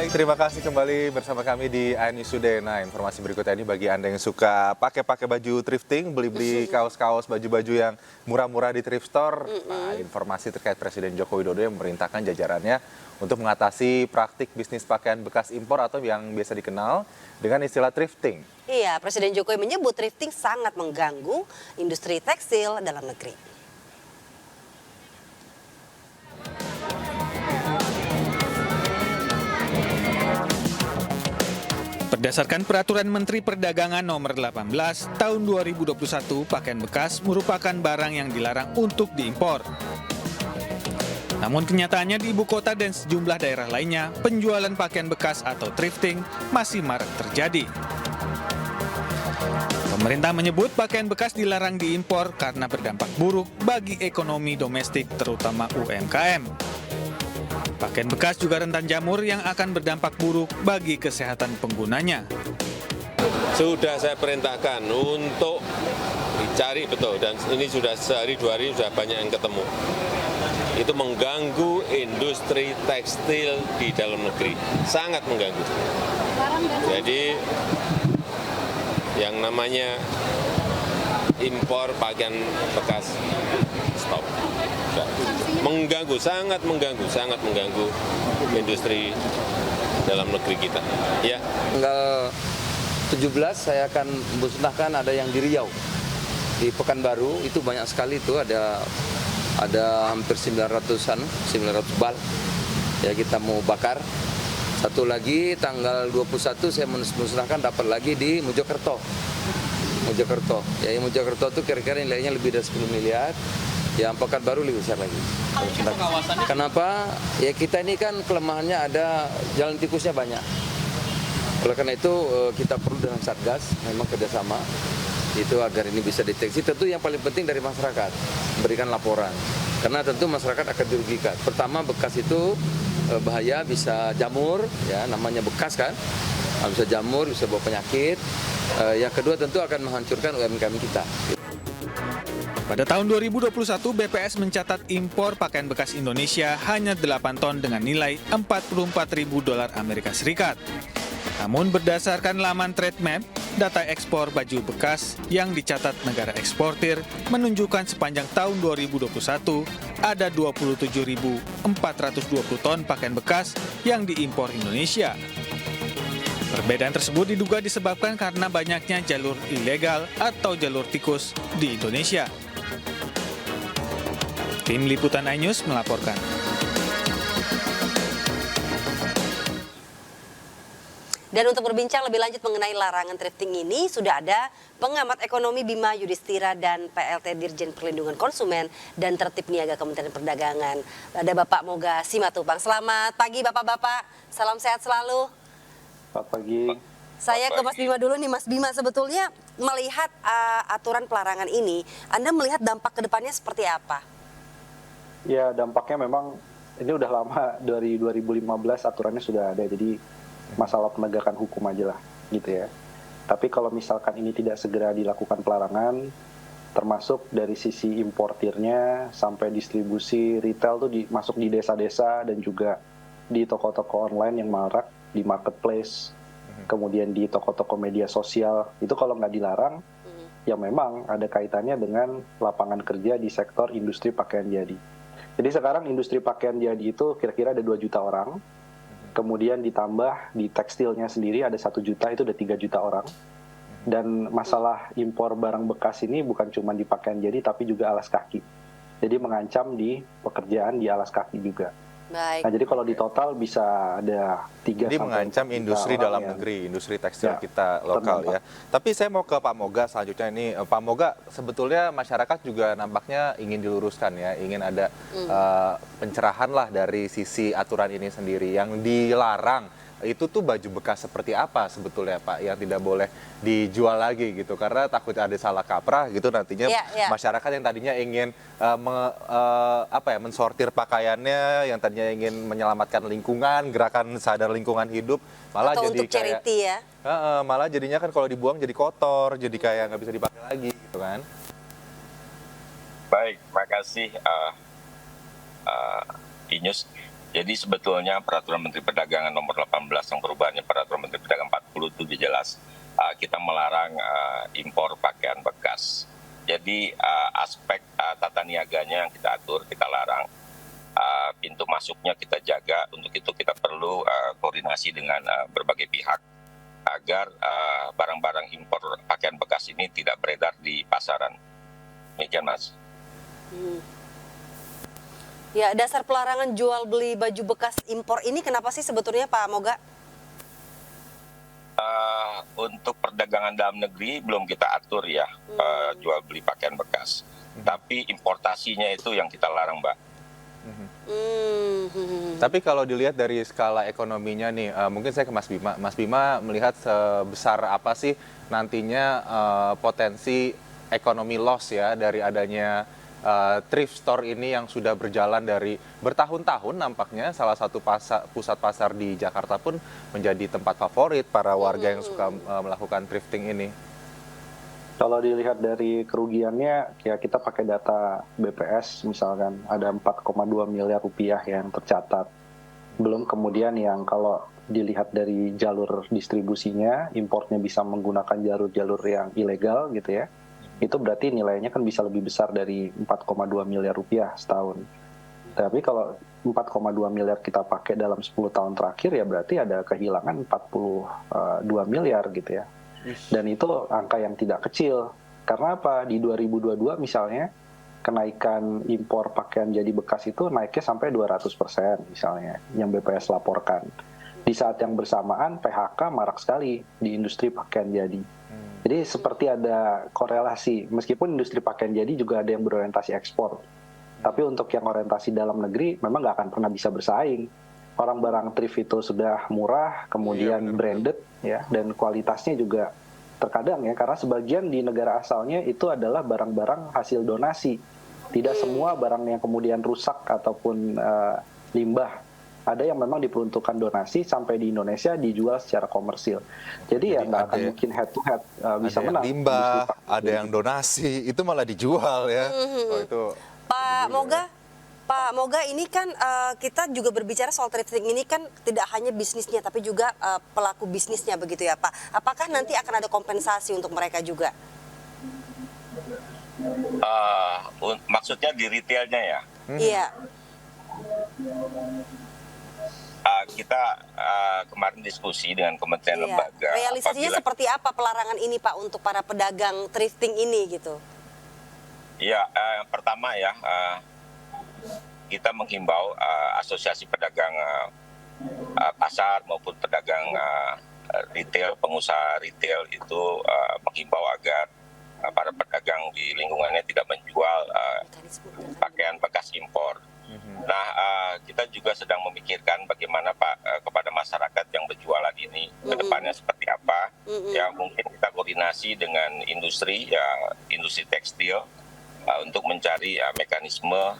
Baik, terima kasih kembali bersama kami di iNews Today. Nah, informasi berikutnya ini bagi Anda yang suka pakai baju thrifting, beli-beli kaos-kaos, baju-baju yang murah-murah di thrift store. Nah, informasi terkait Presiden Joko Widodo yang memerintahkan jajarannya untuk mengatasi praktik bisnis pakaian bekas impor atau yang biasa dikenal dengan istilah thrifting. Iya, Presiden Jokowi menyebut thrifting sangat mengganggu industri tekstil dalam negeri. Berdasarkan Peraturan Menteri Perdagangan Nomor 18 Tahun 2021, pakaian bekas merupakan barang yang dilarang untuk diimpor. Namun kenyataannya di ibu kota dan sejumlah daerah lainnya, penjualan pakaian bekas atau thrifting masih marak terjadi. Pemerintah menyebut pakaian bekas dilarang diimpor karena berdampak buruk bagi ekonomi domestik terutama UMKM. Pakaian bekas juga rentan jamur yang akan berdampak buruk bagi kesehatan penggunanya. Sudah saya perintahkan untuk dicari betul, dan ini sudah sehari dua hari sudah banyak yang ketemu. Itu mengganggu industri tekstil di dalam negeri, sangat mengganggu. Jadi yang namanya impor pakaian bekas stop. Mengganggu, sangat mengganggu industri dalam negeri kita. Ya. Tanggal 17 saya akan musnahkan ada yang di Riau. Di Pekanbaru itu banyak sekali itu ada hampir 900 bal. Ya kita mau bakar. Satu lagi tanggal 21 saya musnahkan dapat lagi di Mojokerto. Ya Mojokerto itu kira-kira nilainya lebih dari 10 miliar. Yang Pekanbaru lebih besar lagi. Kenapa? Ya kita ini kan kelemahannya ada jalan tikusnya banyak. Oleh karena itu kita perlu dengan Satgas memang kerjasama itu agar ini bisa deteksi. Tentu yang paling penting dari masyarakat berikan laporan. Karena tentu masyarakat akan dirugikan. Pertama bekas itu bahaya, bisa jamur, ya namanya bekas kan, bisa jamur, bisa bawa penyakit. Yang kedua tentu akan menghancurkan UMKM kita. Pada tahun 2021, BPS mencatat impor pakaian bekas Indonesia hanya 8 ton dengan nilai $44.000 Amerika Serikat. Namun berdasarkan laman Trademap, data ekspor baju bekas yang dicatat negara eksportir menunjukkan sepanjang tahun 2021 ada 27.420 ton pakaian bekas yang diimpor Indonesia. Perbedaan tersebut diduga disebabkan karena banyaknya jalur ilegal atau jalur tikus di Indonesia. Tim Liputan iNews melaporkan. Dan untuk berbincang lebih lanjut mengenai larangan thrifting ini, sudah ada pengamat ekonomi Bima Yudhistira dan PLT Dirjen Perlindungan Konsumen dan Tertib Niaga Kementerian Perdagangan. Ada Bapak Moga Simatupang. Selamat pagi Bapak-Bapak, salam sehat selalu. Selamat pagi. Saya ke Mas Bima dulu nih, Mas Bima. Sebetulnya melihat aturan pelarangan ini, Anda melihat dampak ke depannya seperti apa? Ya, dampaknya memang ini udah lama, dari 2015 aturannya sudah ada, jadi masalah penegakan hukum aja lah gitu ya. Tapi kalau misalkan ini tidak segera dilakukan pelarangan, termasuk dari sisi importirnya sampai distribusi retail tuh masuk di desa-desa dan juga di toko-toko online yang marak, di marketplace, kemudian di toko-toko media sosial, itu kalau nggak dilarang, ya memang ada kaitannya dengan lapangan kerja di sektor industri pakaian jadi. Jadi sekarang industri pakaian jadi itu kira-kira ada 2 juta orang, kemudian ditambah di tekstilnya sendiri ada 1 juta, itu ada 3 juta orang. Dan masalah impor barang bekas ini bukan cuma di pakaian jadi, tapi juga alas kaki. Jadi mengancam di pekerjaan di alas kaki juga. Baik. Nah, jadi kalau di total bisa ada 3 Jadi sampai mengancam 4 juta industri orang dalam yang negeri, industri tekstil Ya, kita lokal terdampak. ya. Tapi saya mau ke Pak Moga selanjutnya ini. Pak Moga, sebetulnya masyarakat juga nampaknya ingin diluruskan ya, ingin ada pencerahan lah dari sisi aturan ini sendiri. Yang dilarang itu tuh baju bekas seperti apa sebetulnya Pak yang tidak boleh dijual lagi gitu, karena takut ada salah kaprah gitu nantinya masyarakat yang tadinya ingin mensortir pakaiannya, yang tadinya ingin menyelamatkan lingkungan, gerakan sadar lingkungan hidup, malah atau jadi untuk charity kayak ya. malah jadinya kan kalau dibuang jadi kotor, jadi kayak nggak bisa dipakai lagi gitu kan. Baik, makasih iNews. Jadi sebetulnya Peraturan Menteri Perdagangan nomor 18 yang perubahannya Peraturan Menteri Perdagangan 40 itu jelas kita melarang impor pakaian bekas. Jadi aspek tata niaganya yang kita atur, kita larang. Pintu masuknya kita jaga, untuk itu kita perlu koordinasi dengan berbagai pihak agar barang-barang impor pakaian bekas ini tidak beredar di pasaran. Demikian, Mas. Ya, dasar pelarangan jual beli baju bekas impor ini kenapa sih sebetulnya Pak Moga? Untuk perdagangan dalam negeri belum kita atur ya jual beli pakaian bekas. Tapi importasinya itu yang kita larang, Mbak. Tapi kalau dilihat dari skala ekonominya nih, mungkin saya ke Mas Bima. Mas Bima melihat sebesar apa sih nantinya potensi ekonomi loss ya dari adanya thrift store ini yang sudah berjalan dari bertahun-tahun, nampaknya salah satu pusat pasar di Jakarta pun menjadi tempat favorit para warga yang suka melakukan thrifting ini. Kalau dilihat dari kerugiannya, ya kita pakai data BPS misalkan ada 4,2 miliar rupiah yang tercatat. Belum kemudian yang kalau dilihat dari jalur distribusinya, importnya bisa menggunakan jalur-jalur yang ilegal gitu ya. Itu berarti nilainya kan bisa lebih besar dari 4,2 miliar rupiah setahun. Tapi kalau 4,2 miliar kita pakai dalam 10 tahun terakhir ya berarti ada kehilangan 42 miliar gitu ya. Dan itu angka yang tidak kecil. Karena apa? Di 2022 misalnya kenaikan impor pakaian jadi bekas itu naiknya sampai 200% misalnya yang BPS laporkan. Di saat yang bersamaan PHK marak sekali di industri pakaian jadi. Jadi seperti ada korelasi, meskipun industri pakaian jadi juga ada yang berorientasi ekspor. Tapi untuk yang orientasi dalam negeri memang nggak akan pernah bisa bersaing. Orang barang thrift itu sudah murah, kemudian branded ya, dan kualitasnya juga terkadang ya, karena sebagian di negara asalnya itu adalah barang-barang hasil donasi. Tidak semua barang yang kemudian rusak ataupun limbah. Ada yang memang diperuntukkan donasi sampai di Indonesia dijual secara komersil. Jadi ya nggak akan mungkin head to head bisa menang. Ada yang limbah, ada yang donasi, itu malah dijual ya. Oh, itu Pak Moga ini kan kita juga berbicara soal thrifting ini kan tidak hanya bisnisnya tapi juga pelaku bisnisnya begitu ya Pak. Apakah nanti akan ada kompensasi untuk mereka juga? Maksudnya di retailnya ya? Iya. Kita kemarin diskusi dengan kementerian lembaga. Realisasinya seperti apa pelarangan ini Pak untuk para pedagang thrifting ini gitu? Ya, pertama ya kita menghimbau asosiasi pedagang pasar maupun pedagang retail, pengusaha retail itu menghimbau agar para pedagang di lingkungannya tidak menjual pakaian bekas impor. Nah, kita juga sedang memikirkan bagaimana Pak kepada masyarakat yang berjualan ini ke depannya seperti apa. Ya mungkin kita koordinasi dengan industri tekstil untuk mencari mekanisme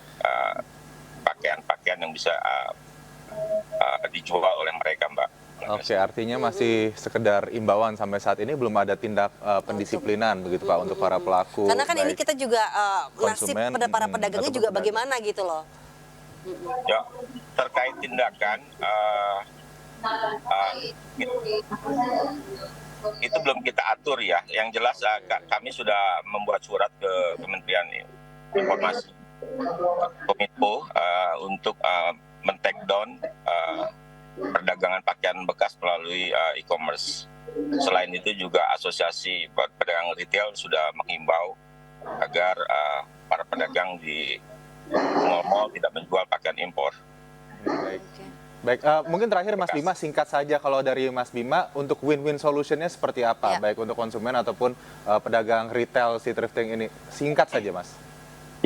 pakaian-pakaian yang bisa dijual oleh mereka, Mbak. Oke, artinya masih sekedar imbauan sampai saat ini, belum ada tindak pendisiplinan begitu Pak untuk para pelaku. Karena kan ini kita juga nasib konsumen, pada para pedagangnya juga bagaimana gitu loh. Ya, terkait tindakan itu belum kita atur ya. Yang jelas kami sudah membuat surat ke Kementerian Informasi Kominfo untuk men-take down perdagangan pakaian bekas melalui e-commerce. Selain itu juga Asosiasi Pedagang Retail sudah menghimbau agar para pedagang di mal-mal tidak menjual pakaian impor. Baik, mungkin terakhir Mas Bima, singkat saja kalau dari Mas Bima untuk win-win solutionnya seperti apa, baik untuk konsumen ataupun pedagang retail si thrifting ini, singkat saja Mas.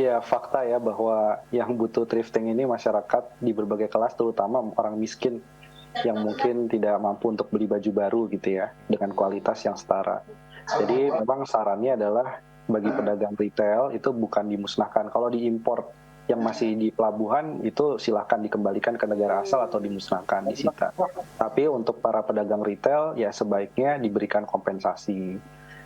Ya, fakta ya bahwa yang butuh thrifting ini masyarakat di berbagai kelas, terutama orang miskin yang mungkin tidak mampu untuk beli baju baru gitu ya, dengan kualitas yang setara. Jadi memang sarannya adalah bagi pedagang retail itu bukan dimusnahkan. Kalau diimpor yang masih di pelabuhan itu silahkan dikembalikan ke negara asal atau dimusnahkan, disita. Tapi untuk para pedagang retail ya sebaiknya diberikan kompensasi.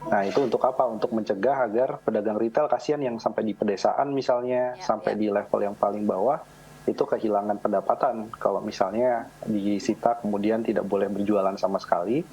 Nah itu untuk apa? Untuk mencegah agar pedagang retail, kasihan yang sampai di pedesaan misalnya, sampai di level yang paling bawah, itu kehilangan pendapatan kalau misalnya disita kemudian tidak boleh berjualan sama sekali.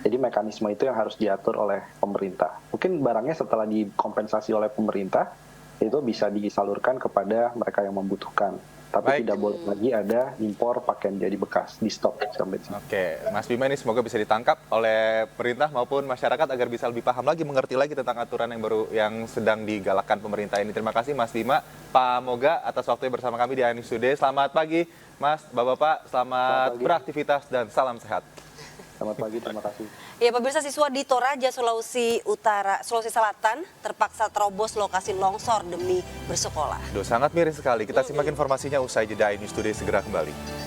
Jadi mekanisme itu yang harus diatur oleh pemerintah. Mungkin barangnya setelah dikompensasi oleh pemerintah, itu bisa disalurkan kepada mereka yang membutuhkan. Tapi tidak boleh lagi ada impor pakaian jadi bekas, di stop sampai sini. Oke, Mas Bima ini semoga bisa ditangkap oleh pemerintah maupun masyarakat agar bisa lebih paham lagi, mengerti lagi tentang aturan yang baru yang sedang digalakkan pemerintah ini. Terima kasih Mas Bima, Pak Moga atas waktunya bersama kami di News Today. Selamat pagi Mas, Bapak-bapak, selamat beraktivitas dan salam sehat. Selamat pagi, terima kasih. Ya, pemirsa, siswa di Toraja, Sulawesi Selatan terpaksa terobos lokasi longsor demi bersekolah. Sangat miris sekali. Kita simak informasinya usai jeda. News Today segera kembali.